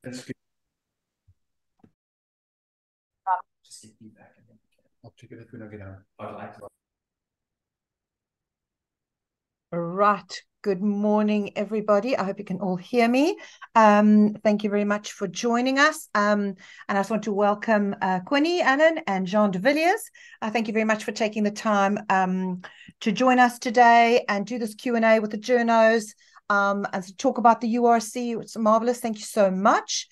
That's good. Just get feedback and then I'll check it if we don't get out. I'd like to. Right. Good morning, everybody. I hope you can all hear me. Thank you very much for joining us. And I just want to welcome Quinny, Allan, and Jean de Villiers. Thank you very much for taking the time to join us today and do this Q&A with the journos and to talk about the URC. It's marvelous. Thank you so much.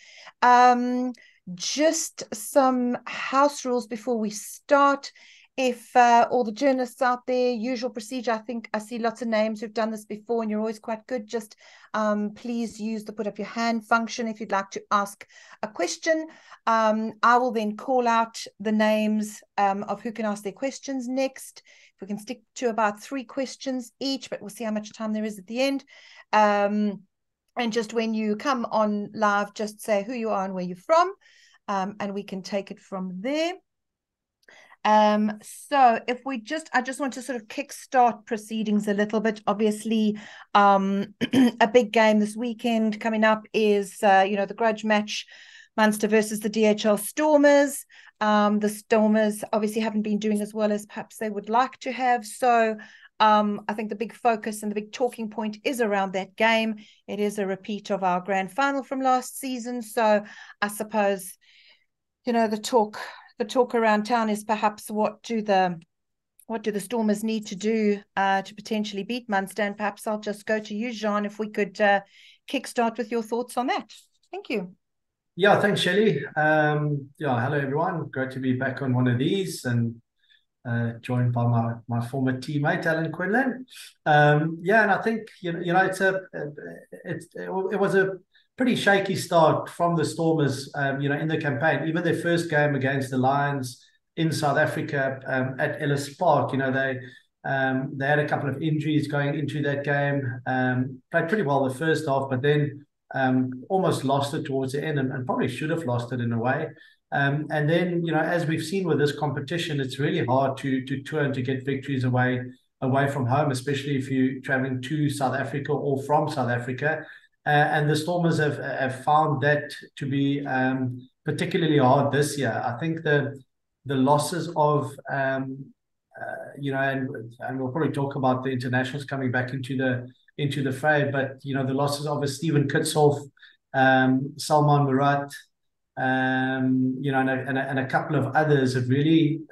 Just some house rules before we start. If all the journalists out there, usual procedure, I think I see lots of names who've done this before and you're always quite good. Just please use the put up your hand function if you'd like to ask a question. I will then call out the names of who can ask their questions next. If we can stick to about 3 questions each, but we'll see how much time there is at the end. And just when you come on live, just say who you are and where you're from, and we can take it from there. So if we I just want to sort of kickstart proceedings a little bit. Obviously, a big game this weekend coming up is, the grudge match, Munster versus the DHL Stormers. The Stormers obviously haven't been doing as well as perhaps they would like to have. So I think the big focus and the big talking point is around that game. It is a repeat of our grand final from last season. So I suppose, the talk around town is perhaps what do the Stormers need to do to potentially beat Munster? And perhaps I'll just go to you, Jean, if we could kickstart with your thoughts on that. Thank you. Yeah, thanks, Shelley. Hello everyone. Great to be back on one of these and joined by my former teammate Allan Quinlan. And I think it was a pretty shaky start from the Stormers, in the campaign. Even their first game against the Lions in South Africa at Ellis Park, they had a couple of injuries going into that game. Played pretty well the first half, but then almost lost it towards the end and probably should have lost it in a way. And then, as we've seen with this competition, it's really hard to tour and to get victories away from home, especially if you're traveling to South Africa or from South Africa. And the Stormers have found that to be particularly hard this year. I think the losses of, and we'll probably talk about the internationals coming back into the fray, but, the losses of Stephen Kitshoff, Salman Murat, and a couple of others have really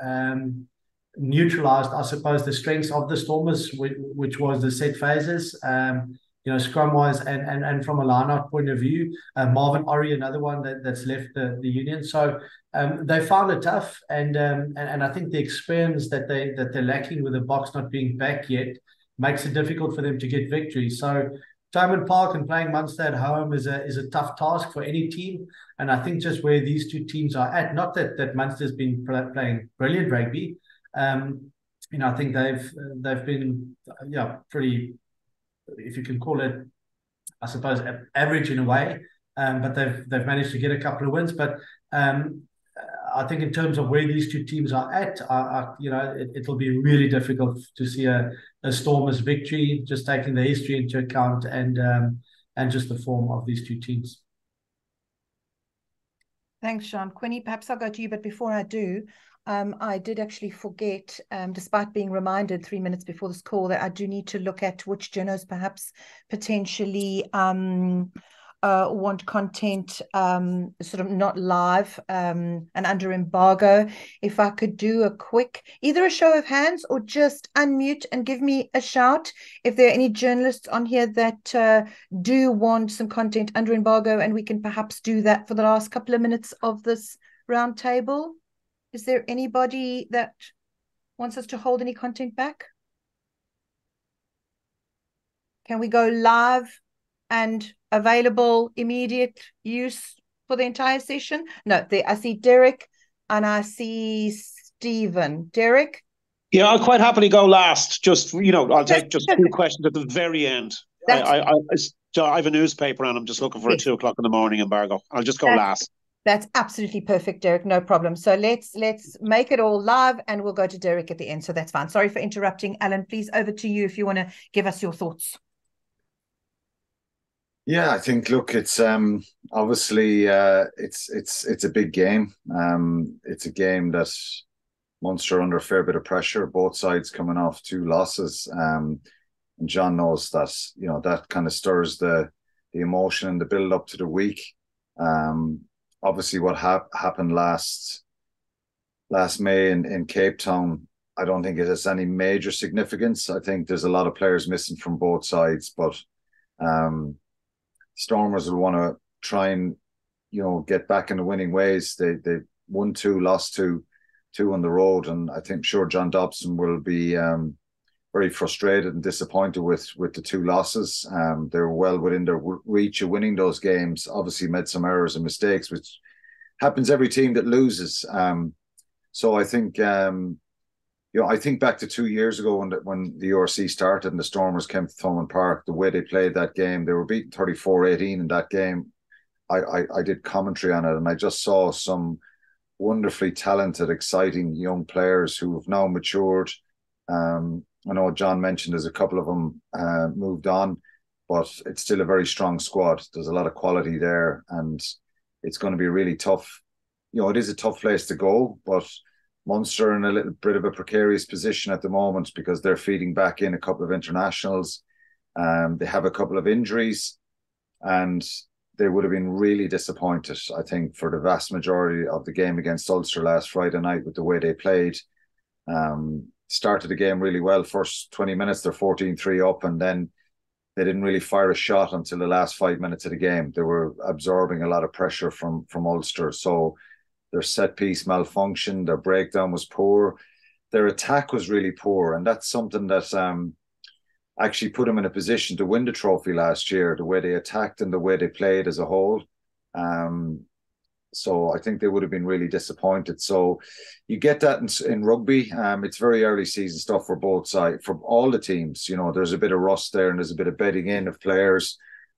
neutralized, I suppose, the strengths of the Stormers, which was the set phases. Scrum-wise and from a line-out point of view, Marvin Orrie, another one that's left the union. So they found it tough, and I think the experience that they're lacking with the box not being back yet makes it difficult for them to get victories. So Thomond Park and playing Munster at home is a tough task for any team, and I think just where these two teams are at, not that Munster's been playing brilliant rugby. I think they've been pretty, if you can call it, I suppose, average in a way, but they've managed to get a couple of wins. But I think in terms of where these two teams are at, it'll be really difficult to see a Stormers victory, just taking the history into account and just the form of these two teams. Thanks, Sean. Quinny, perhaps I'll go to you, but before I do, I did actually forget, despite being reminded 3 minutes before this call, that I do need to look at which journos perhaps potentially want content sort of not live and under embargo. If I could do a quick, either a show of hands or just unmute and give me a shout if there are any journalists on here that do want some content under embargo, and we can perhaps do that for the last couple of minutes of this round table. Is there anybody that wants us to hold any content back? Can we go live and available immediate use for the entire session? No, I see Derek and I see Stephen. Derek? Yeah, I'll quite happily go last. Just, I'll take just 2 questions at the very end. I have a newspaper and I'm just looking for a 2 o'clock in the morning embargo. I'll just go last. That's absolutely perfect, Derek. No problem. So let's make it all live and we'll go to Derek at the end. So that's fine. Sorry for interrupting. Allan, please, over to you if you want to give us your thoughts. Yeah, I think look, it's obviously it's a big game. It's a game that Munster are under a fair bit of pressure, both sides coming off two losses. And John knows that, that kind of stirs the emotion and the build up to the week. Obviously what happened last May in Cape Town, I don't think it has any major significance. I think there's a lot of players missing from both sides, but um, Stormers will want to try and get back in the winning ways. They won two, lost two on the road, and I think sure John Dobson will be very frustrated and disappointed with the two losses. They were well within their reach of winning those games. Obviously, made some errors and mistakes, which happens every team that loses. So I think I think back to 2 years ago when the URC started and the Stormers came to Thomond Park, the way they played that game, they were beaten 34-18 in that game. I did commentary on it, and I just saw some wonderfully talented, exciting young players who have now matured. I know John mentioned there's a couple of them moved on, but it's still a very strong squad. There's a lot of quality there, and it's going to be really tough. It is a tough place to go, but Munster are in a little bit of a precarious position at the moment because they're feeding back in a couple of internationals. They have a couple of injuries, and they would have been really disappointed, I think, for the vast majority of the game against Ulster last Friday night with the way they played. Started the game really well. First 20 minutes, they're 14-3 up, and then they didn't really fire a shot until the last 5 minutes of the game. They were absorbing a lot of pressure from Ulster. So their set piece malfunctioned, their breakdown was poor, their attack was really poor, and that's something that actually put them in a position to win the trophy last year, the way they attacked and the way they played as a whole. So I think they would have been really disappointed. So you get that in rugby. It's very early season stuff for both sides, for all the teams. There's a bit of rust there and there's a bit of bedding in of players.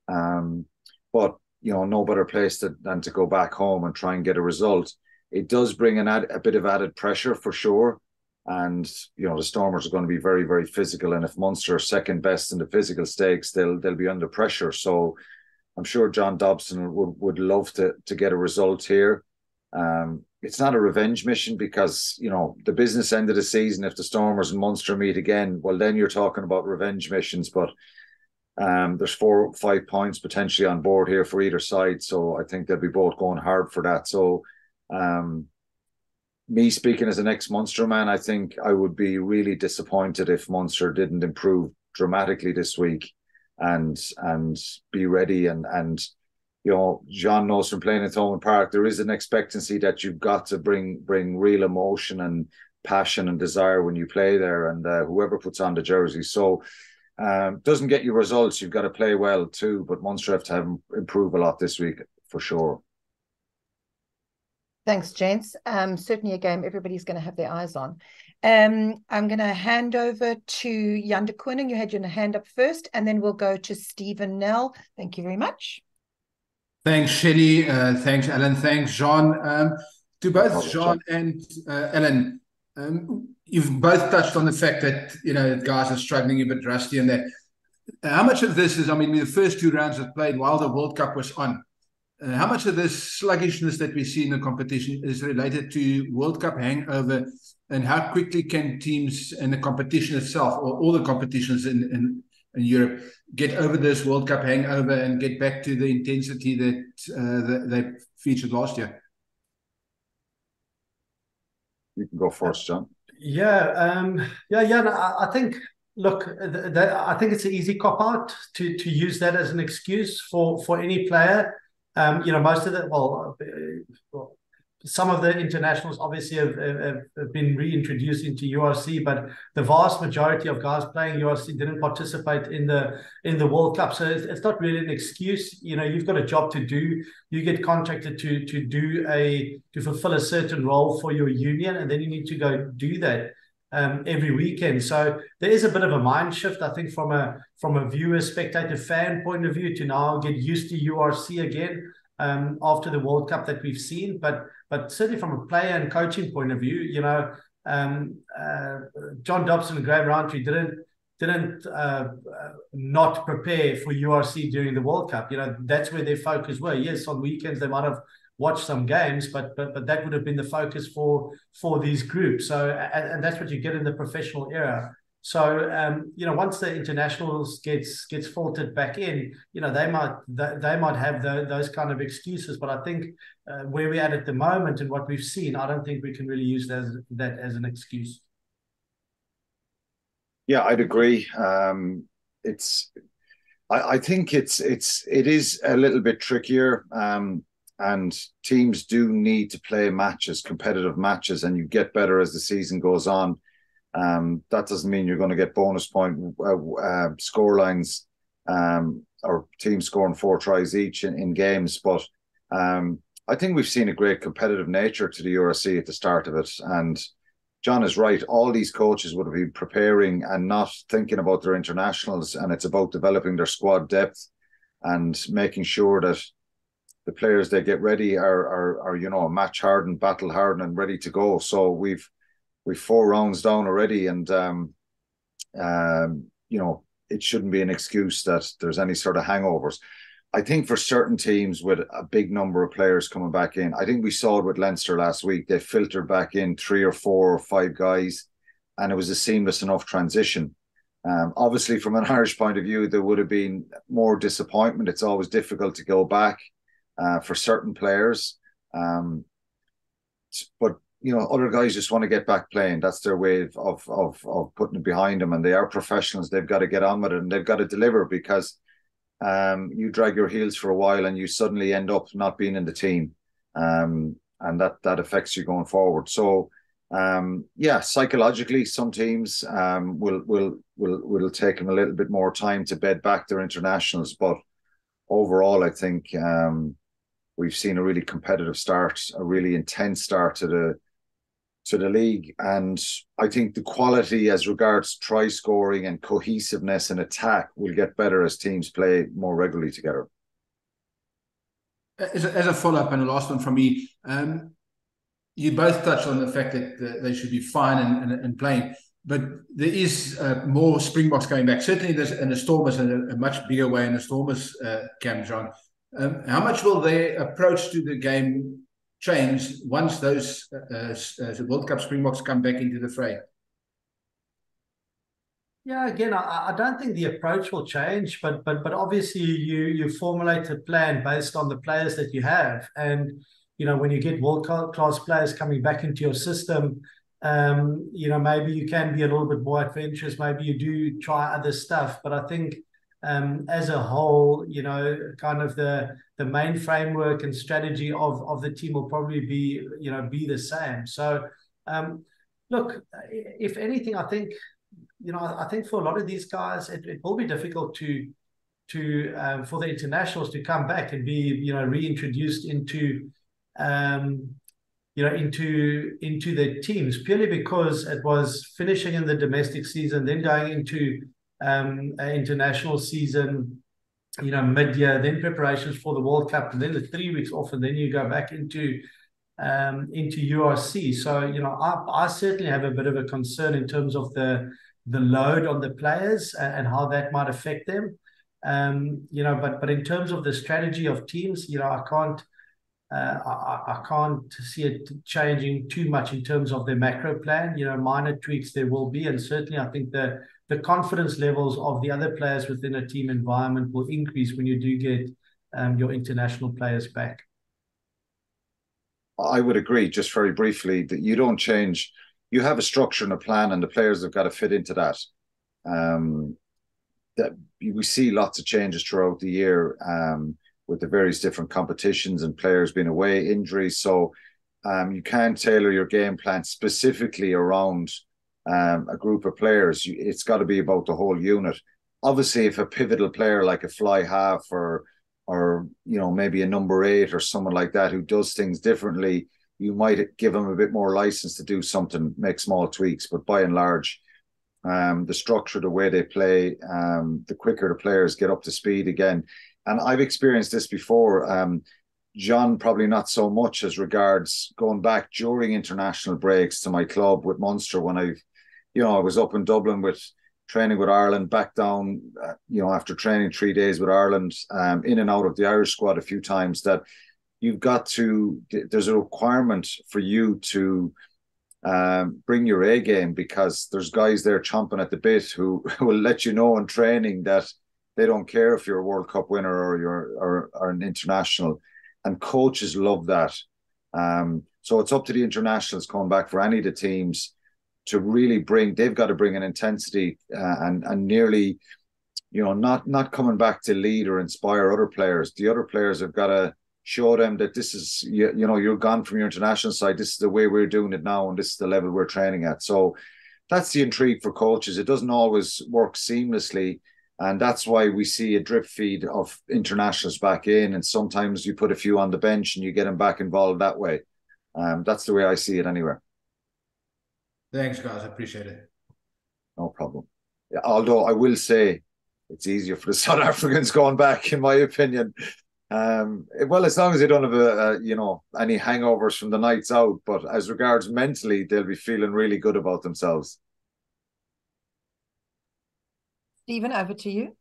But no better place than to go back home and try and get a result. It does bring a bit of added pressure for sure. And, the Stormers are going to be very, very physical. And if Munster are second best in the physical stakes, they'll be under pressure. So I'm sure John Dobson would love to get a result here. It's not a revenge mission because, the business end of the season, if the Stormers and Munster meet again, well, then you're talking about revenge missions. But there's 4 or 5 points potentially on board here for either side. So I think they'll be both going hard for that. So me speaking as an ex-Munster man, I think I would be really disappointed if Munster didn't improve dramatically this week and be ready. And John knows from playing at Thomond Park, there is an expectancy that you've got to bring real emotion and passion and desire when you play there, and whoever puts on the jersey. So doesn't get you results, you've got to play well too, but Munster have to improve a lot this week for sure. Thanks, gents. Certainly a game everybody's going to have their eyes on. I'm going to hand over to Jan de Koning. You had your hand up first, and then we'll go to Stephen Nell. Thank you very much. Thanks, Shelley. Thanks, Allan. Thanks, John. To both John and Allan, you've both touched on the fact that, guys are struggling a bit rusty in there. How much of this is, the first 2 rounds have played while the World Cup was on. How much of this sluggishness that we see in the competition is related to World Cup hangover, and how quickly can teams in the competition itself, or all the competitions in Europe, get over this World Cup hangover and get back to the intensity that they featured last year? You can go first, John. I think, look, I think it's an easy cop-out to use that as an excuse for any player. Most of some of the internationals obviously have been reintroduced into URC, but the vast majority of guys playing URC didn't participate in the World Cup. So it's not really an excuse. You've got a job to do. You get contracted to fulfill a certain role for your union, and then you need to go do that every weekend. So there is a bit of a mind shift, I think, from a viewer, spectator, fan point of view, to now get used to URC again after the World Cup that we've seen. But certainly from a player and coaching point of view, John Dobson and Graham Roundtree didn't not prepare for URC during the World Cup. You know, that's where their focus were. Yes, on weekends they might have watched some games, but that would have been the focus for these groups. So and that's what you get in the professional era. So you know, once the internationals gets filtered back in, you know, they might have those kind of excuses. But I think where we're at the moment and what we've seen, I don't think we can really use that as an excuse. Yeah, I'd agree. I think it is a little bit trickier, and teams do need to play matches, competitive matches, and you get better as the season goes on. That doesn't mean you're going to get bonus point score lines, or teams scoring 4 tries each in games. But I think we've seen a great competitive nature to the URC at the start of it. And John is right. All these coaches would have been preparing and not thinking about their internationals, and it's about developing their squad depth and making sure that the players they get ready are you know, match hardened, battle hardened, and ready to go. So we've 4 rounds down already, and you know, it shouldn't be an excuse that there's any sort of hangovers. I think for certain teams with a big number of players coming back in, I think we saw it with Leinster last week. They filtered back in 3 or 4 or 5 guys, and it was a seamless enough transition. Obviously, from an Irish point of view, there would have been more disappointment. It's always difficult to go back for certain players. But you know, other guys just want to get back playing. That's their way of putting it behind them, and they are professionals. They've got to get on with it, and they've got to deliver, because you drag your heels for a while and you suddenly end up not being in the team, and that affects you going forward. So yeah, psychologically, some teams will take them a little bit more time to bed back their internationals, but overall, I think we've seen a really competitive start, a really intense start to the league. And I think the quality as regards try scoring and cohesiveness and attack will get better as teams play more regularly together. As a follow-up, and the last one from me, you both touched on the fact that they should be fine and playing, but there is more Springboks coming back. Certainly there's in the Stormers, in a much bigger way in the Stormers camp, John. How much will their approach to the game change once those World Cup Springboks come back into the fray? Yeah, again, I don't think the approach will change, but obviously you formulate a plan based on the players that you have, and you know, when you get world-class players coming back into your system, you know, maybe you can be a little bit more adventurous. Maybe you do try other stuff, but I think as a whole, you know, kind of the main framework and strategy of the team will probably be, you know, be the same. So, look, if anything, I think, you know, I think for a lot of these guys, it will be difficult for the internationals to come back and be, you know, reintroduced into, you know, into their teams, purely because it was finishing in the domestic season, then going into an international season, you know, mid-year, then preparations for the World Cup, and then the 3 weeks off, and then you go back into URC. So, you know, I certainly have a bit of a concern in terms of the load on the players and how that might affect them. You know, but in terms of the strategy of teams, you know, I can't see it changing too much in terms of their macro plan. You know, minor tweaks there will be, and certainly I think the confidence levels of the other players within a team environment will increase when you do get your international players back. I would agree, just very briefly, that you don't change. You have a structure and a plan, and the players have got to fit into that. That we see lots of changes throughout the year, with the various different competitions and players being away, injuries. So you can't tailor your game plan specifically around a group of players. It's got to be about the whole unit. Obviously, if a pivotal player like a fly half or you know, maybe a number 8 or someone like that who does things differently, you might give them a bit more license to do something, make small tweaks. But by and large, the structure, the way they play, the quicker the players get up to speed again. And I've experienced this before. John, probably not so much as regards going back during international breaks to my club with Munster when I was up in Dublin with training with Ireland, back down, after training 3 days with Ireland, in and out of the Irish squad a few times, that there's a requirement for you to bring your A game, because there's guys there chomping at the bit who will let you know in training that they don't care if you're a World Cup winner or an international, and coaches love that. So it's up to the internationals coming back for any of the teams to really they've got to bring an intensity, and nearly, not coming back to lead or inspire other players. The other players have got to show them that this is, you're gone from your international side. This is the way we're doing it now, and this is the level we're training at. So that's the intrigue for coaches. It doesn't always work seamlessly, and that's why we see a drip feed of internationals back in, and sometimes you put a few on the bench and you get them back involved that way. That's the way I see it anyway. Thanks, guys. I appreciate it. No problem. Yeah, although I will say it's easier for the South Africans going back, in my opinion. Well, as long as they don't have any hangovers from the nights out, but as regards mentally, they'll be feeling really good about themselves. Stephen, over to you.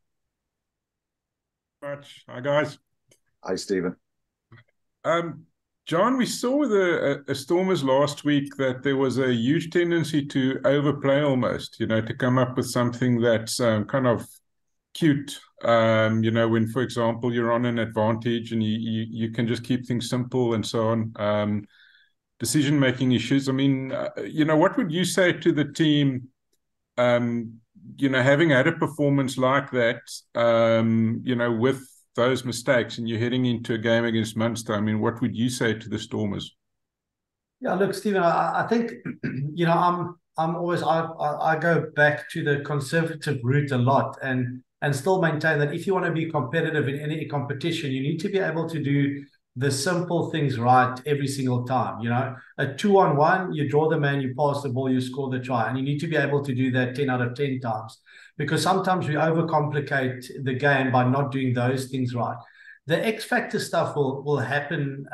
Much. Hi, guys. Hi, Stephen. John, we saw with the Stormers last week that there was a huge tendency to overplay almost, to come up with something that's kind of cute, when, for example, you're on an advantage and you can just keep things simple and so on. Decision-making issues. I mean, what would you say to the team, having had a performance like that, with those mistakes, and you're heading into a game against Munster? I mean, what would you say to the Stormers? Yeah, look, Stephen, I think, I'm always, I go back to the conservative route a lot, and still maintain that if you want to be competitive in any competition, you need to be able to do the simple things right every single time. A 2-on-1, you draw the man, you pass the ball, you score the try, and you need to be able to do that 10 out of 10 times, because sometimes we overcomplicate the game by not doing those things right. The X factor stuff will happen,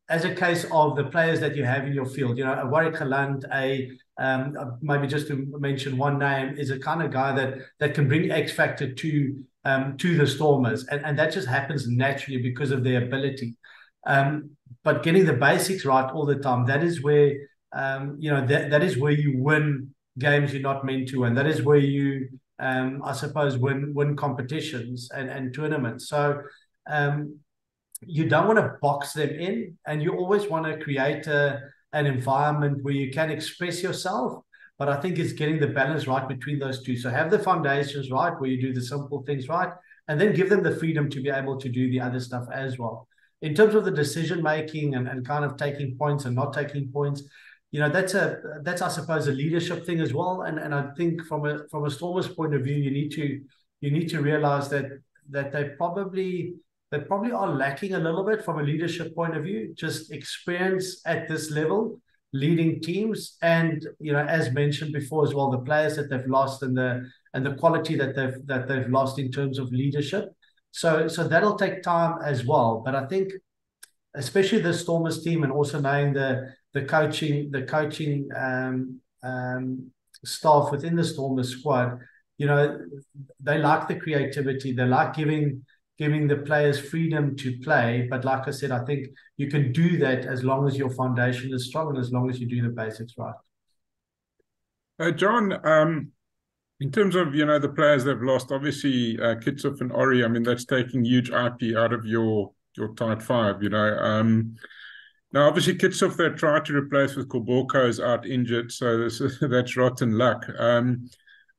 as a case of the players that you have in your field. A Warwick Allan, maybe just to mention one name, is a kind of guy that can bring X factor to the Stormers, and that just happens naturally because of their ability. But getting the basics right all the time, that is where that is where you win games you're not meant to, and that is where you I suppose win competitions and tournaments. So you don't want to box them in, and you always want to create an environment where you can express yourself. But I think it's getting the balance right between those two. So have the foundations right, where you do the simple things right, and then give them the freedom to be able to do the other stuff as well. In terms of the decision making and kind of taking points and not taking points, that's I suppose a leadership thing as well. And I think from a Stormers point of view, you need to realize that they probably are lacking a little bit from a leadership point of view, just experience at this level, leading teams, and as mentioned before as well, the players that they've lost and the quality that they've lost in terms of leadership. So that'll take time as well. But I think, especially the Stormers team, and also knowing the coaching staff within the Stormers squad, they like the creativity, they like giving the players freedom to play. But like I said, I think you can do that as long as your foundation is strong and as long as you do the basics right. John, in terms of, the players they've lost, obviously Kitshoff and Ori, I mean, that's taking huge IP out of your tight five, Now, obviously, Kitshoff, they tried to replace with Koboko, is out injured, so that's rotten luck.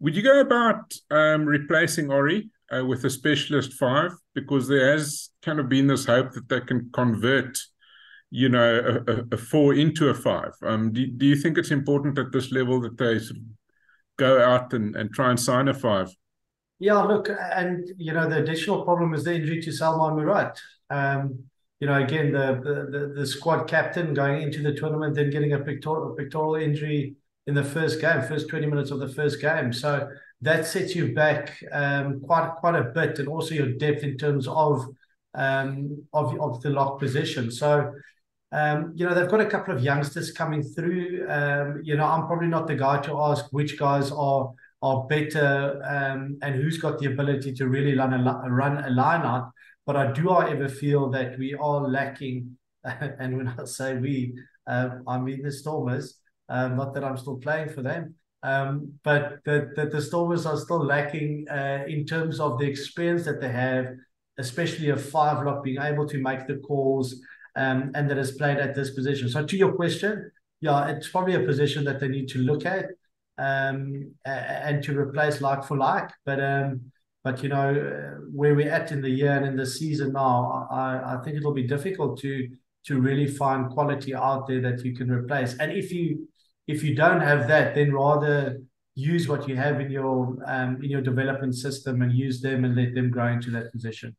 Would you go about replacing Ori with a specialist 5? Because there has kind of been this hope that they can convert, a 4 into a 5. Do you think it's important at this level that they sort of go out and try and sign a 5? Yeah, look, and the additional problem is the injury to Salman Murat. Again, the squad captain going into the tournament, then getting a pectoral injury in the first 20 minutes of the first game. So that sets you back quite a bit, and also your depth in terms of the lock position. So they've got a couple of youngsters coming through. I'm probably not the guy to ask which guys are better and who's got the ability to really run a line out. But I do, however, feel that we are lacking, and when I say we, I mean the Stormers. Not that I'm still playing for them, but the Stormers are still lacking in terms of the experience that they have, especially a five-lock being able to make the calls, and that is played at this position. So to your question, yeah, it's probably a position that they need to look at and to replace like for like. But where we're at in the year and in the season now, I think it'll be difficult to really find quality out there that you can replace. And if you don't have that, then rather use what you have in your development system and use them and let them grow into that position.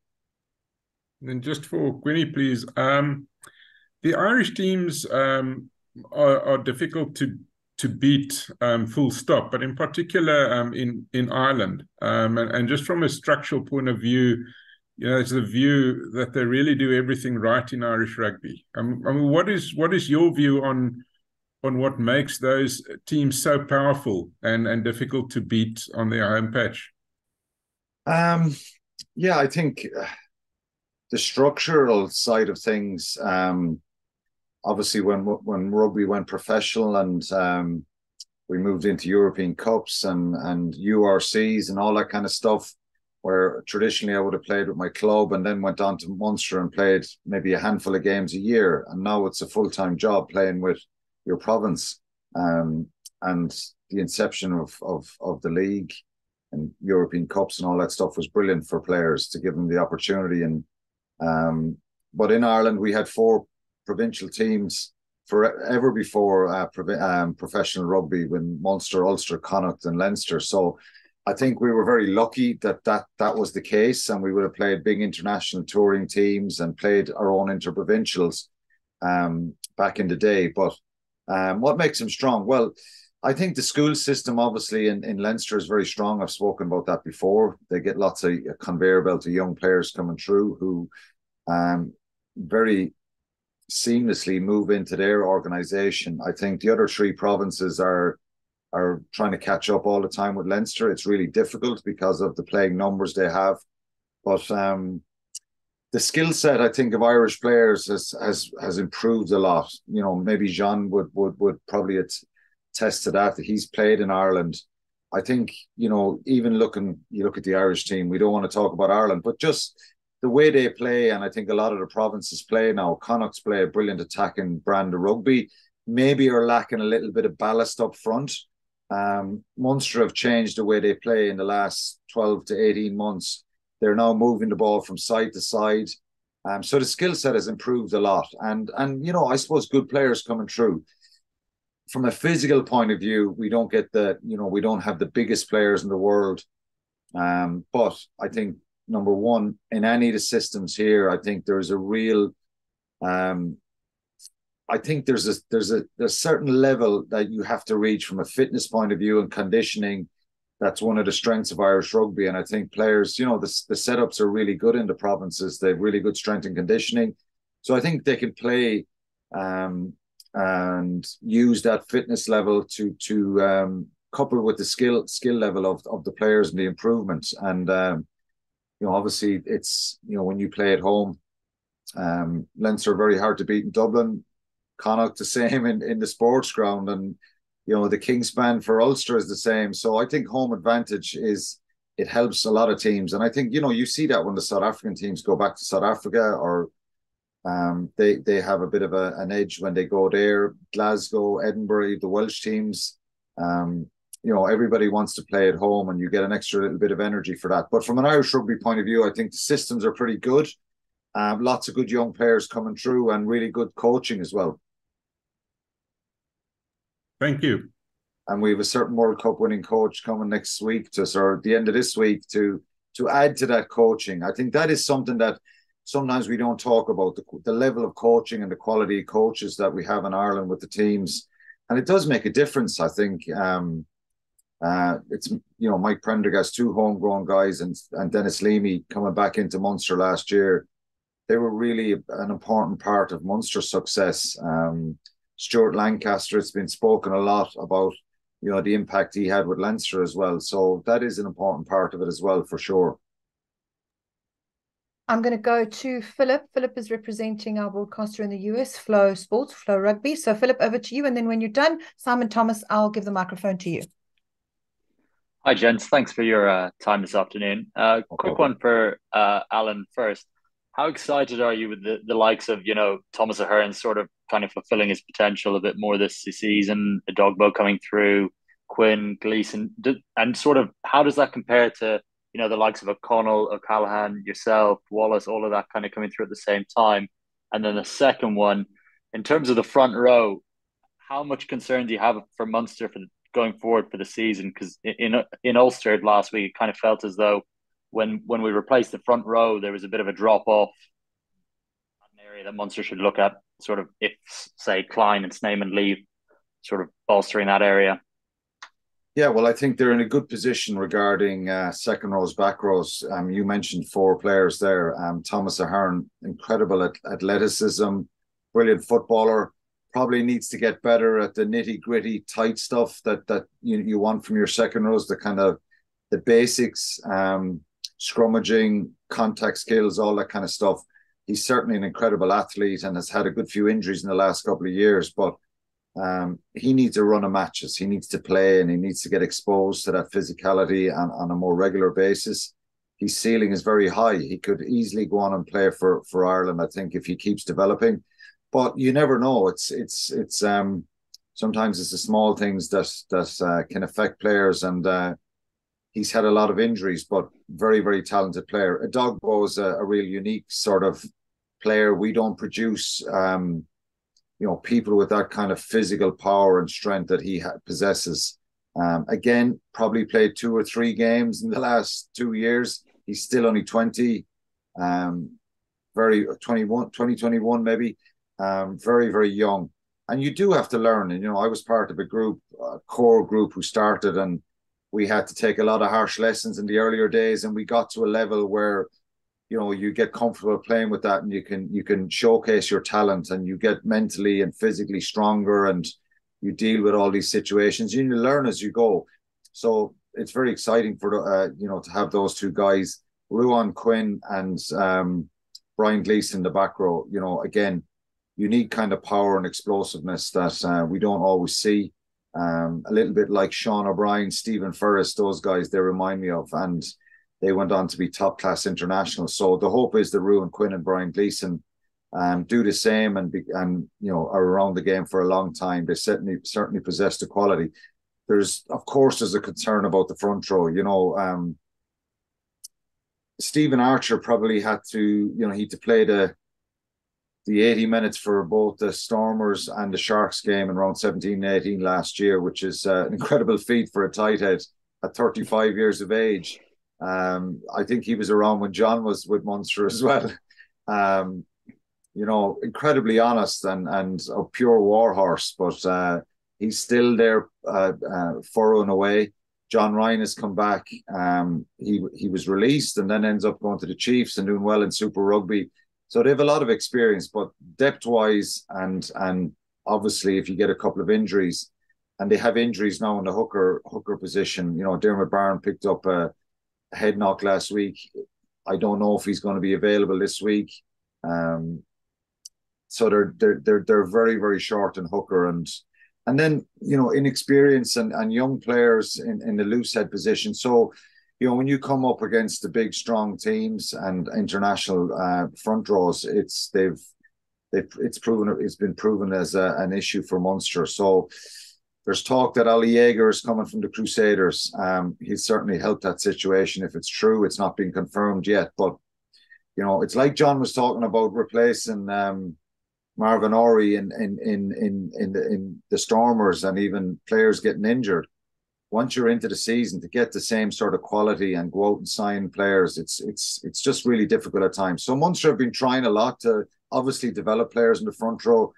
And just for Quinny, please, the Irish teams are difficult to beat, full stop, but in particular in Ireland, and just from a structural point of view, it's the view that they really do everything right in Irish rugby. I mean, what is your view on what makes those teams so powerful and difficult to beat on their home patch? Yeah, I think the structural side of things, obviously when rugby went professional and we moved into European Cups and URCs and all that kind of stuff, where traditionally I would have played with my club and then went on to Munster and played maybe a handful of games a year. And now it's a full-time job playing with your province. And the inception of the league and European Cups and all that stuff was brilliant for players to give them the opportunity. And but in Ireland, we had 4 provincial teams forever before professional rugby, when Munster, Ulster, Connacht and Leinster. So I think we were very lucky that was the case, and we would have played big international touring teams and played our own interprovincials back in the day. But what makes them strong? Well, I think the school system, obviously, in Leinster is very strong. I've spoken about that before. They get lots of conveyor belt of young players coming through who very seamlessly move into their organisation. I think the other 3 provinces are trying to catch up all the time with Leinster. It's really difficult because of the playing numbers they have. But the skill set, I think, of Irish players has improved a lot. Maybe Jean would probably attest to that. He's played in Ireland. I think, even you look at the Irish team, we don't want to talk about Ireland, but just the way they play, and I think a lot of the provinces play now. Connacht's play a brilliant attacking brand of rugby, maybe are lacking a little bit of ballast up front. Munster have changed the way they play in the last 12 to 18 months. They're now moving the ball from side to side. So the skill set has improved a lot. And I suppose good players coming through. From a physical point of view, we don't get we don't have the biggest players in the world. But I think, number one, in any of the systems here, I think there's a real I think there's a certain level that you have to reach from a fitness point of view and conditioning. That's one of the strengths of Irish rugby. And I think players, the setups are really good in the provinces. They have really good strength and conditioning. So I think they can play and use that fitness level to couple with the skill level of the players and the improvements. And, obviously it's, when you play at home, Leinster are very hard to beat in Dublin. Connacht the same in the sports ground, and the Kingspan for Ulster is the same. So I think home advantage it helps a lot of teams, and I think you see that when the South African teams go back to South Africa, or they have a bit of an edge when they go there. Glasgow, Edinburgh, the Welsh teams, everybody wants to play at home, and you get an extra little bit of energy for that. But from an Irish rugby point of view, I think the systems are pretty good. Lots of good young players coming through, and really good coaching as well. Thank you. And we have a certain World Cup winning coach coming next week or the end of this week to add to that coaching. I think that is something that sometimes we don't talk about, the level of coaching and the quality of coaches that we have in Ireland with the teams. And it does make a difference, I think. It's, Mike Prendergast, 2 homegrown guys, and Dennis Leamy coming back into Munster last year. they were really an important part of Munster's success. Stuart Lancaster, it's been spoken a lot about, you know, the impact he had with Leinster as well. So that is an important part of it as well, for sure. I'm going to go to Philip. Philip is representing our broadcaster in the US, Flow Sports, Flow Rugby. So Philip, over to you. And then when you're done, Simon Thomas, I'll give the microphone to you. Hi, gents. Thanks for your time this afternoon. Quick one for Allan first. How excited are you with the likes of, you know, Thomas Ahern sort of kind of fulfilling his potential a bit more this season, Adogbo coming through, Quinn, Gleeson, and sort of how does that compare to, you know, the likes of O'Connell, O'Callaghan, yourself, Wallace, all of that kind of coming through at the same time? And then the second one, in terms of the front row, how much concern do you have for Munster for going forward for the season? Because in Ulster last week, it kind of felt as though when we replaced the front row, there was a bit of a drop off. An area that Munster should look at, sort of, if say Klein and Snyman leave, sort of bolstering that area. Yeah, well, I think they're in a good position regarding second rows, back rows. You mentioned 4 players there. Thomas Ahern, incredible athleticism, brilliant footballer. Probably needs to get better at the nitty gritty, tight stuff that you want from your second rows. The kind of the basics, scrummaging, contact skills, all that kind of stuff. He's certainly an incredible athlete and has had a good few injuries in the last couple of years, but he needs a run of matches. He needs to play and he needs to get exposed to that physicality on a more regular basis. His ceiling is very high. He could easily go on and play for Ireland, I think, if he keeps developing. But you never know. It's sometimes it's the small things that can affect players, and he's had a lot of injuries, but very, very talented player. Adogbo is a real unique sort of player. We don't produce you know, people with that kind of physical power and strength that he possesses. Again, probably played 2 or 3 games in the last 2 years. He's still only 20, 2021 maybe. Very, very young. And you do have to learn. And, you know, I was part of a group, a core group who started, and we had to take a lot of harsh lessons in the earlier days. And we got to a level where, you know, you get comfortable playing with that, and you can showcase your talent, and you get mentally and physically stronger, and you deal with all these situations. You learn as you go. So it's very exciting for, you know, to have those 2 guys, Ruan Quinn and Brian Gleeson in the back row. You know, again, unique kind of power and explosiveness that we don't always see. A little bit like Sean O'Brien, Stephen Ferris, those guys they remind me of, and they went on to be top class internationals. So the hope is that Ruan Quinn and Brian Gleeson do the same and you know, are around the game for a long time. They certainly possess the quality. There's a concern about the front row. You know, Stephen Archer probably had to play the 80 minutes for both the Stormers and the Sharks game in round 17-18 last year, which is an incredible feat for a tight head at 35 years of age. I think he was around when John was with Munster as well. You know, incredibly honest and a pure warhorse, but he's still there furrowing away. John Ryan has come back. He was released and then ends up going to the Chiefs and doing well in Super Rugby. So they have a lot of experience, but depth-wise and obviously if you get a couple of injuries, and they have injuries now in the hooker position. You know, Dermot Byrne picked up a head knock last week. I don't know if he's going to be available this week. So they're very, very short in hooker, and then, you know, inexperience and young players in the loose head position. So, you know, when you come up against the big strong teams and international front rows, it's been proven as an issue for Munster. So there's talk that Ali Jaeger is coming from the Crusaders. He's certainly helped that situation. If it's true, it's not been confirmed yet. But, you know, it's like John was talking about replacing Marvin Orey in the Stormers, and even players getting injured. Once you're into the season, to get the same sort of quality and go out and sign players, it's just really difficult at times. So Munster have been trying a lot to obviously develop players in the front row,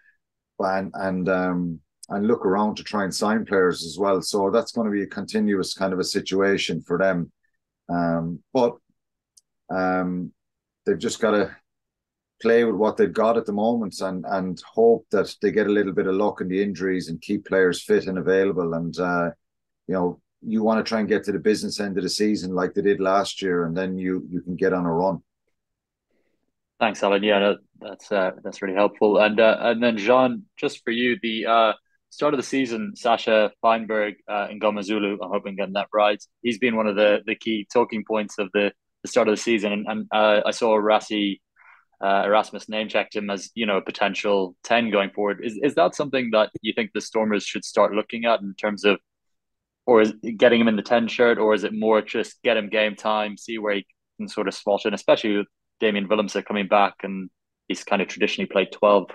and look around to try and sign players as well. So that's going to be a continuous kind of a situation for them. But they've just got to play with what they've got at the moment and hope that they get a little bit of luck in the injuries and keep players fit and available. And, you want to try and get to the business end of the season like they did last year, and then you can get on a run. Thanks, Allan. Yeah, no, that's really helpful. And then Jean, just for you, the start of the season, Sasha Feinberg in Ngomazulu, I'm hoping I'm getting that right. He's been one of the key talking points of the start of the season, and I saw Erasmus name checked him as a potential 10 going forward. Is that something that you think the Stormers should start looking at in terms of, or is getting him in the 10 shirt, or is it more just get him game time, see where he can sort of slot in, especially with Damien Willemse coming back, and he's kind of traditionally played 12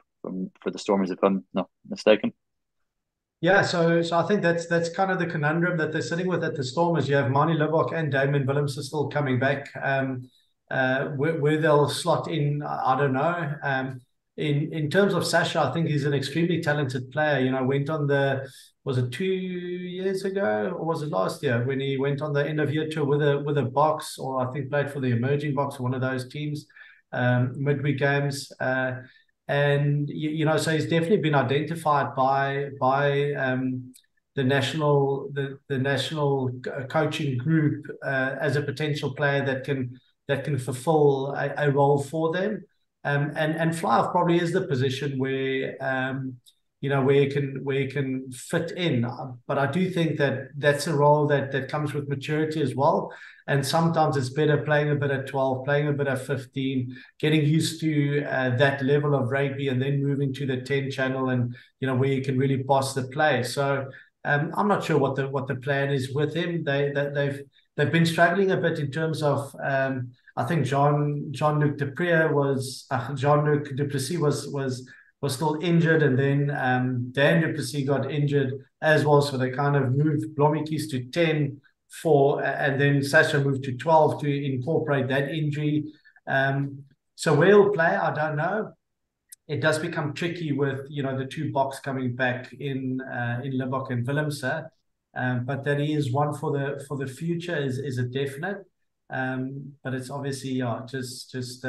for the Stormers, if I'm not mistaken. Yeah, so I think that's kind of the conundrum that they're sitting with at the Stormers. You have Manie Libbok and Damien Willemse still coming back. Where they'll slot in, I don't know. In terms of Sasha, I think he's an extremely talented player. Went on was it 2 years ago or was it last year when he went on the end of year tour with a box, or I think played for the emerging box, one of those teams, midweek games. And so he's definitely been identified by the national coaching group as a potential player that can fulfill a role for them. And fly-off probably is the position where he can fit in. But I do think that's a role that comes with maturity as well. And sometimes it's better playing a bit at 12, playing a bit at 15, getting used to that level of rugby, and then moving to the 10 channel, and where you can really boss the play. So I'm not sure what the plan is with him. They've been struggling a bit in terms of. I think Jean-Luc du Plessis was still injured, and then Dan du Plessis got injured as well. So they kind of moved Blommetjies to 10 and then Sasha moved to 12 to incorporate that injury. So where he'll play, I don't know. It does become tricky with the two box coming back in Libbok and Willemse. But that he is one for the future is a definite. But it's obviously just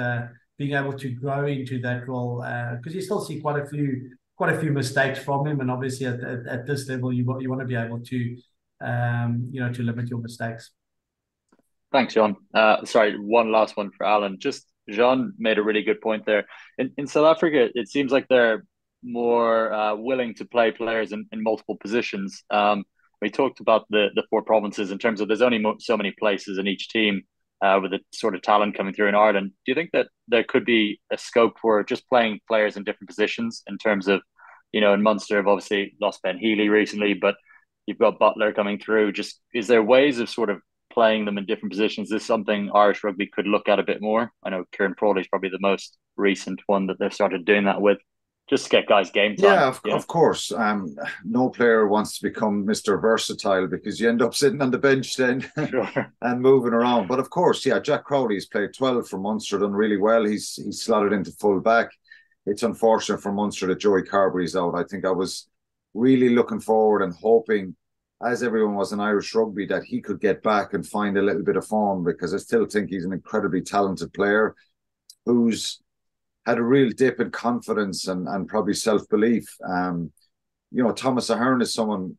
being able to grow into that role, because you still see quite a few mistakes from him, and obviously at this level you want to be able to to limit your mistakes. Thanks, John. Sorry, one last one for Allan. Just Jean made a really good point there. In South Africa, it seems like they're more willing to play players in multiple positions. We talked about the four provinces in terms of there's only so many places in each team with the sort of talent coming through in Ireland. Do you think that there could be a scope for just playing players in different positions in terms of, in Munster, have obviously lost Ben Healy recently, but you've got Butler coming through. Just is there ways of sort of playing them in different positions? Is this something Irish rugby could look at a bit more? I know Kieran Frawley is probably the most recent one that they've started doing that with. Just to get guys game time. Yeah, of course. No player wants to become Mr. Versatile, because you end up sitting on the bench then and moving around. But of course, yeah, Jack Crowley's played 12 for Munster, done really well. He's slotted into full back. It's unfortunate for Munster that Joey Carberry's out. I think I was really looking forward and hoping, as everyone was in Irish rugby, that he could get back and find a little bit of form, because I still think he's an incredibly talented player who's had a real dip in confidence and probably self-belief. Thomas Ahern is someone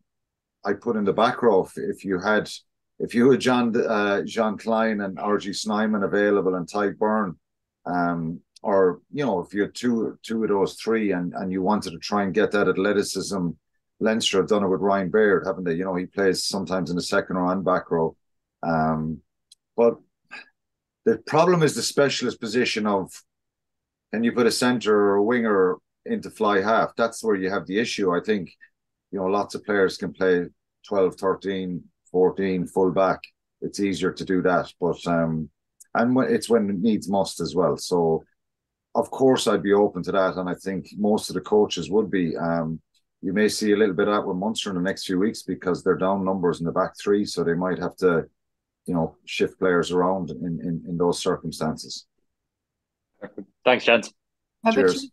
I put in the back row. If you had Jean Klein and RG Snyman available and Ty Byrne, or if you had two of those three and you wanted to try and get that athleticism, Leinster have done it with Ryan Baird, haven't they? He plays sometimes in the second row and back row. But the problem is the specialist position of, can you put a centre or a winger into fly half? That's where you have the issue. I think, lots of players can play 12, 13, 14 full back. It's easier to do that. But and it's when it needs must as well. So, of course, I'd be open to that. And I think most of the coaches would be. You may see a little bit of that with Munster in the next few weeks, because they're down numbers in the back three. So they might have to, shift players around in those circumstances. Thanks, gents. Cheers.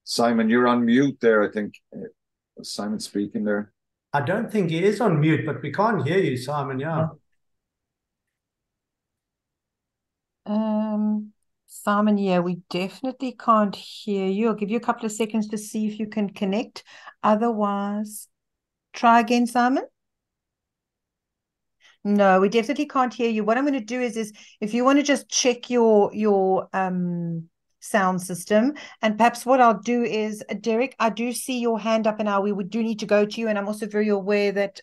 Simon, you're on mute there, I think. Was Simon speaking there? I don't think he is on mute, but we can't hear you, Simon. Yeah. Simon, yeah, we definitely can't hear you. I'll give you a couple of seconds to see if you can connect. Otherwise, try again, Simon. No, we definitely can't hear you. What I'm going to do is if you want to just check your sound system, and perhaps what I'll do is, Derek, I do see your hand up, and we do need to go to you, and I'm also very aware that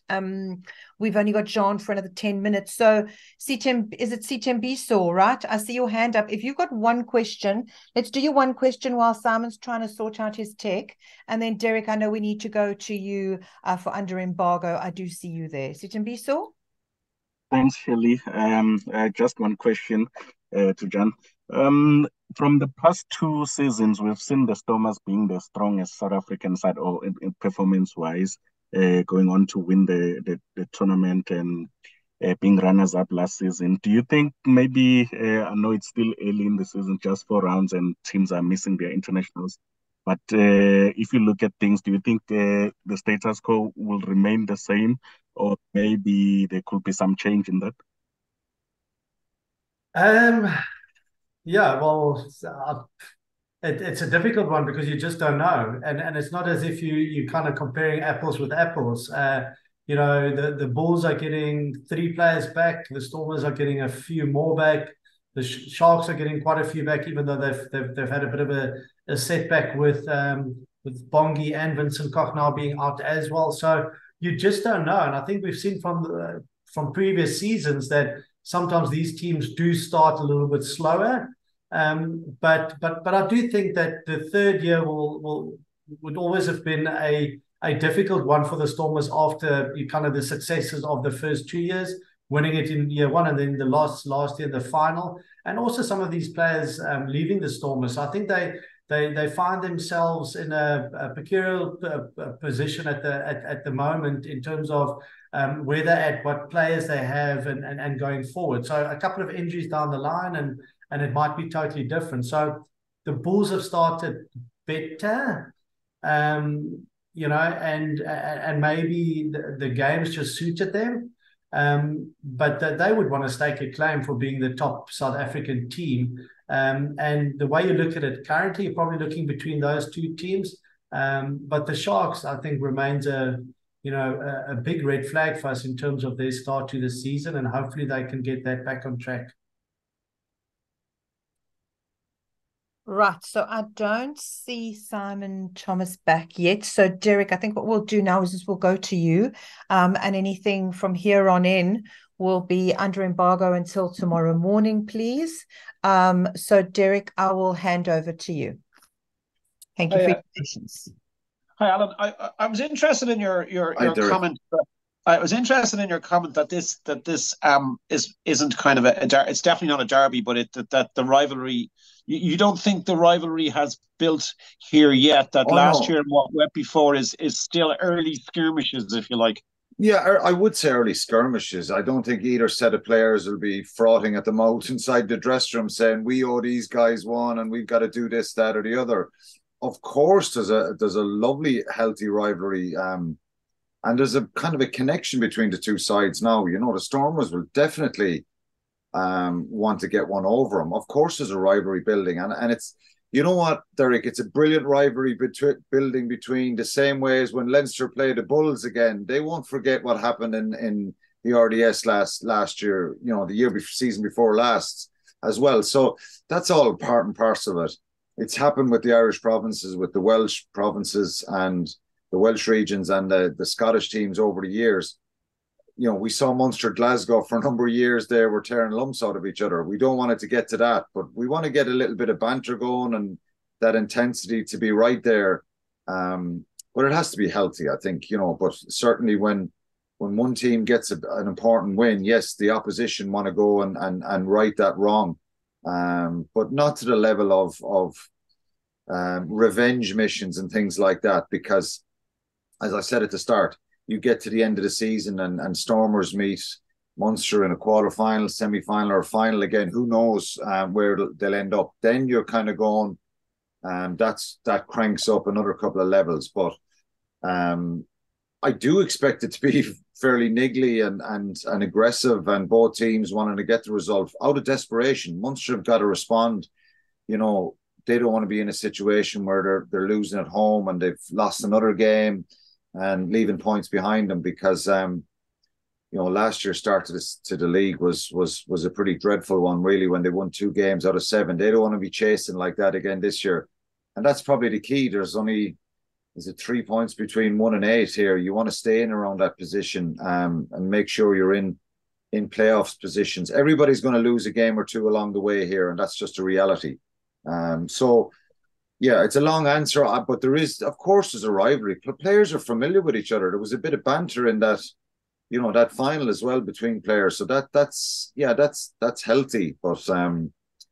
we've only got Jean for another 10 minutes. So is it Biso, right? I see your hand up. If you've got one question, let's do your one question while Simon's trying to sort out his tech. And then Derek, I know we need to go to you for under embargo. I do see you there. Biso. Thanks, Shelley. Just one question to John. From the past 2 seasons, we've seen the Stormers being the strongest South African side, or in performance-wise, going on to win the tournament and being runners-up last season. Do you think maybe, I know it's still early in the season, just 4 rounds, and teams are missing their internationals, but if you look at things, do you think the status quo will remain the same, or maybe there could be some change in that? Yeah, well, it's a difficult one because you just don't know, and it's not as if you're kind of comparing apples with apples. You know, the Bulls are getting 3 players back, the Stormers are getting a few more back, the Sharks are getting quite a few back, even though they've had a bit of a setback with Bongi and Vincent Koch now being out as well. So you just don't know, and I think we've seen from previous seasons that sometimes these teams do start a little bit slower. But I do think that the third year would always have been a difficult one for the Stormers after kind of the successes of the first 2 years, winning it in year 1 and then the last year, the final, and also some of these players leaving the Stormers. So I think they find themselves in a peculiar position at the moment in terms of where they're at, what players they have, and going forward. So a couple of injuries down the line, and it might be totally different. So the Bulls have started better, you know, and maybe the games just suited them. But they would want to stake a claim for being the top South African team. And the way you look at it currently, you're probably looking between those 2 teams. But the Sharks, I think, remains a big red flag for us in terms of their start to the season, and hopefully they can get that back on track. Right, so I don't see Simon Thomas back yet. So Derek, I think what we'll do now is we'll go to you, and anything from here on in will be under embargo until tomorrow morning, please. So Derek, I will hand over to you. Thank you for your patience. Hi, Allan. I was interested in your comment. I was interested in your comment that this isn't kind of it's definitely not a derby, but that the rivalry. You don't think the rivalry has built here yet? That last year and what went before is still early skirmishes, if you like. Yeah, I would say early skirmishes. I don't think either set of players will be frothing at the mouth inside the dressing room saying we owe these guys one and we've got to do this, that, or the other. Of course, there's a lovely, healthy rivalry, and there's a kind of a connection between the 2 sides now. You know, the Stormers will definitely want to get one over them. Of course, there's a rivalry building, and it's, you know what, Derek, it's a brilliant rivalry building between the same way as when Leinster played the Bulls again. They won't forget what happened in the RDS last year, you know, the season before last as well. So that's all part and parcel of it. It's happened with the Irish provinces, with the Welsh provinces and the Welsh regions and the Scottish teams over the years. You know, we saw Munster Glasgow for a number of years. They were tearing lumps out of each other. We don't want it to get to that, but we want to get a little bit of banter going and that intensity to be right there. But it has to be healthy, I think, you know, but certainly when one team gets an important win, yes, the opposition want to go and right that wrong. But not to the level of revenge missions and things like that, because as I said at the start, you get to the end of the season and Stormers meet Munster in a quarter-final, semi-final, or final again. Who knows where they'll end up? Then you're kind of going, that cranks up another couple of levels. But I do expect it to be fairly niggly and aggressive, and both teams wanting to get the result out of desperation. Munster have got to respond you know, they don't want to be in a situation where they're losing at home and they've lost another game and leaving points behind them, because you know, last year's start to the league was a pretty dreadful one, really, when they won 2 games out of 7. They don't want to be chasing like that again this year. And that's probably the key. There's only, is it 3 points between 1 and 8 here? You want to stay in around that position, and make sure you're in playoffs positions. Everybody's going to lose a game or two along the way here, and that's just a reality. So yeah, it's a long answer, but there is, of course, there's a rivalry. Players are familiar with each other. There was a bit of banter in that, you know, that final as well between players. So that's healthy, but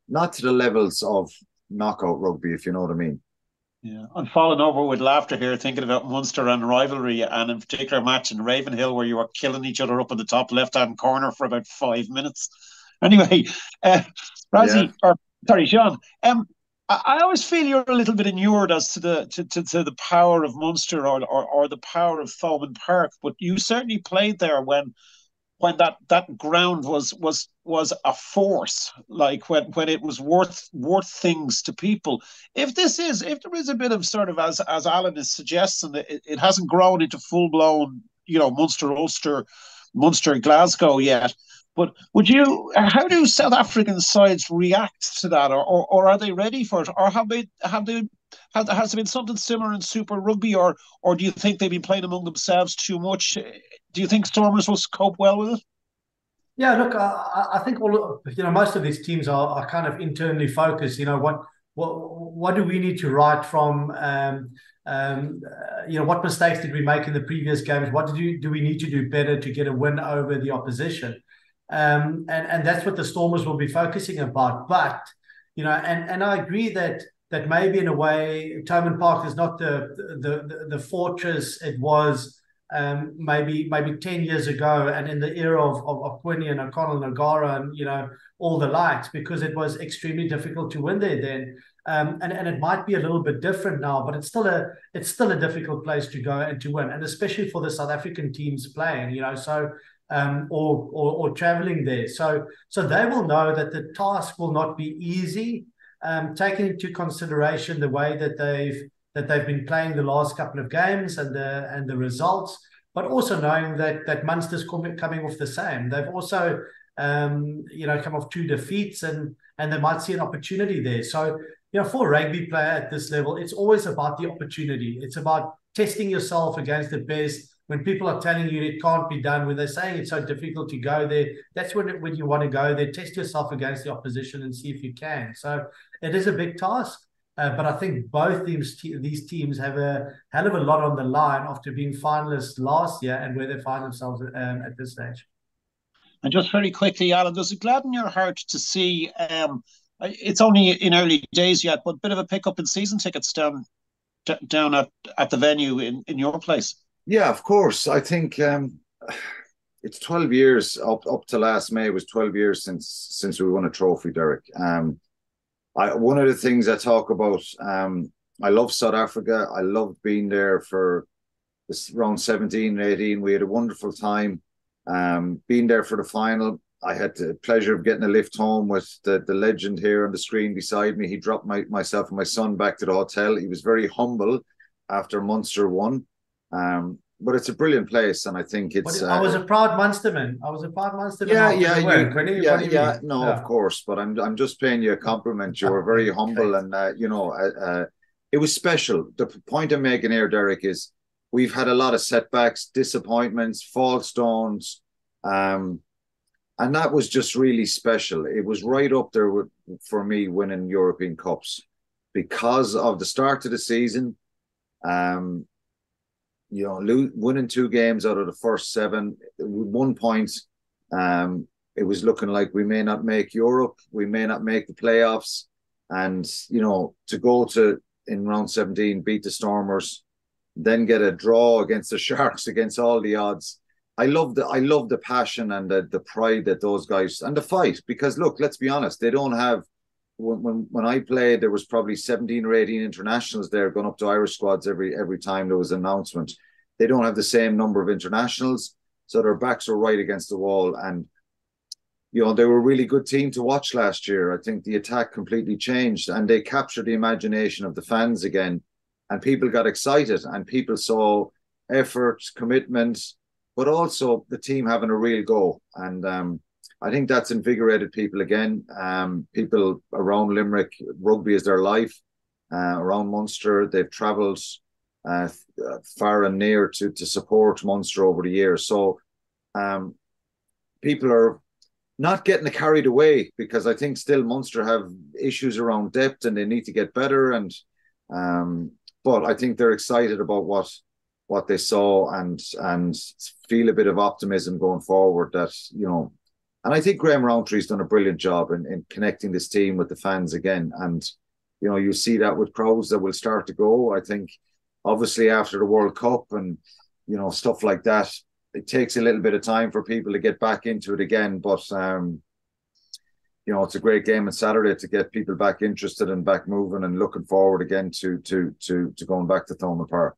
not to the levels of knockout rugby, if you know what I mean. Yeah, I'm falling over with laughter here, thinking about Munster and rivalry, and in particular match in Ravenhill where you were killing each other up in the top left-hand corner for about 5 minutes. Anyway, Razzie, or sorry, Sean. I always feel you're a little bit inured as to the power of Munster or the power of Thomond Park, but you certainly played there when that ground was a force, like when it was worth things to people. If there is a bit of sort of, as Allan is suggesting, it hasn't grown into full blown, you know, Munster Ulster, Munster Glasgow yet. But how do South African sides react to that, or are they ready for it, or has there been something similar in Super Rugby, or do you think they've been playing among themselves too much? Do you think Stormers will cope well with it? Yeah, look, I think most of these teams are kind of internally focused. You know, what do we need to write from? What mistakes did we make in the previous games? What do we need to do better to get a win over the opposition? And that's what the Stormers will be focusing about. But and I agree that maybe in a way Thomond Park is not the fortress it was maybe 10 years ago, and in the era of Quinlan, O'Connell, Nagara, and all the likes, because it was extremely difficult to win there then. And it might be a little bit different now, but it's still a difficult place to go and to win, and especially for the South African teams playing, or traveling there. So they will know that the task will not be easy, taking into consideration the way that they've been playing the last couple of games and the results, but also knowing that Munster's coming off the same. They've also come off 2 defeats, and they might see an opportunity there. So for a rugby player at this level, it's always about the opportunity. It's about testing yourself against the best. When people are telling you it can't be done, when they're saying it's so difficult to go there, that's when you want to go there, test yourself against the opposition and see if you can. So it is a big task, but I think both these teams have a hell of a lot on the line after being finalists last year and where they find themselves at this stage. And just very quickly, Allan, does it gladden your heart to see, it's only in early days yet, but a bit of a pickup in season tickets down at the venue in your place? Yeah, of course. I think it's 12 years up to last May. It was 12 years since we won a trophy, Derek. One of the things I talk about, I love South Africa. I loved being there for around 17 and 18. We had a wonderful time. Being there for the final, I had the pleasure of getting a lift home with the legend here on the screen beside me. He dropped myself and my son back to the hotel. He was very humble after Munster won. But it's a brilliant place, and I think it's. I was a proud Munsterman. Yeah. No, of course, but I'm just paying you a compliment. You were very humble, and it was special. The point I'm making here, Derek, is we've had a lot of setbacks, disappointments, false stones, and that was just really special. It was right up there for me winning European Cups because of the start of the season. Winning 2 games out of the first 7, 1 point. It was looking like we may not make Europe, we may not make the playoffs, and to go to in round 17, beat the Stormers, then get a draw against the Sharks against all the odds. I love the passion and the pride that those guys, and the fight, because look, let's be honest, they don't have. When I played, there was probably 17 or 18 internationals there going up to Irish squads every time there was an announcement. They don't have the same number of internationals, so their backs are right against the wall. And you know, they were a really good team to watch last year. I think the attack completely changed and they captured the imagination of the fans again. And people got excited and people saw effort, commitment, but also the team having a real go. And I think that's invigorated people again. People around Limerick, rugby is their life. Around Munster, they've travelled far and near to support Munster over the years. So people are not getting carried away, because I think still Munster have issues around depth and they need to get better. And but I think they're excited about what they saw and feel a bit of optimism going forward. That, you know, and I think Graham Roundtree's done a brilliant job in connecting this team with the fans again. And you know, you see that with crowds that will start to go. I think obviously after the World Cup and, you know, stuff like that, it takes a little bit of time for people to get back into it again. But, you know, it's a great game on Saturday to get people back interested and back moving and looking forward again to going back to Thomond Park.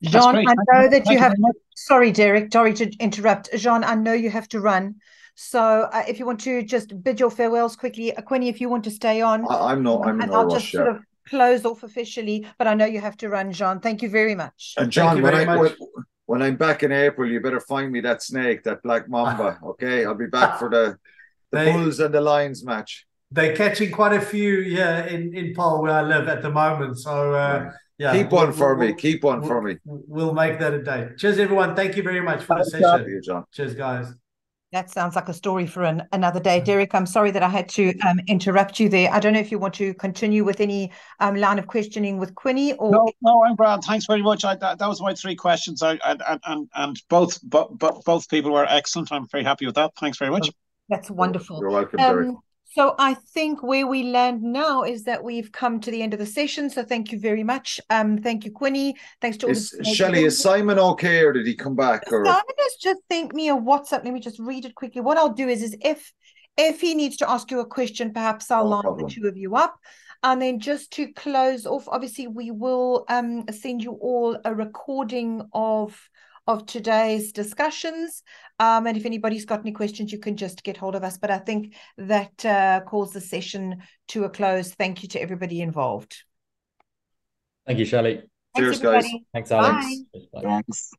Jean, I know that you have, sorry, Derek, sorry to interrupt. Jean, I know you have to run. So if you want to just bid your farewells quickly, Quinny, if you want to stay on. I'm no I'll just sort of close off officially, but I know you have to run, Jean. Thank you very much. And John, when I'm back in April, you better find me that snake, that black mamba. Okay, I'll be back for the Bulls and the Lions match. They're catching quite a few in Paul where I live at the moment. So yeah, keep one for me. Keep one for me. We'll make that a date. Cheers, everyone. Thank you very much for the session. You, John. Cheers, guys. That sounds like a story for another day. Derek, I'm sorry that I had to interrupt you there. I don't know if you want to continue with any line of questioning with Quinny or... No, I'm grand. Thanks very much. That was my 3 questions. And both people were excellent. I'm very happy with that. Thanks very much. That's wonderful. You're welcome, Derek. So I think where we land now is that we've come to the end of the session. So thank you very much. Thank you, Quinny. Thanks to all Shelley, is Simon okay, or did he come back? Or? Simon has just sent me a WhatsApp. Let me just read it quickly. What I'll do is if he needs to ask you a question, perhaps I'll line the 2 of you up. And then just to close off, obviously we will send you all a recording of today's discussions. And if anybody's got any questions, you can just get hold of us. But I think that calls the session to a close. Thank you to everybody involved. Thank you, Shelley. Cheers, guys. Thanks, Alex. Thanks.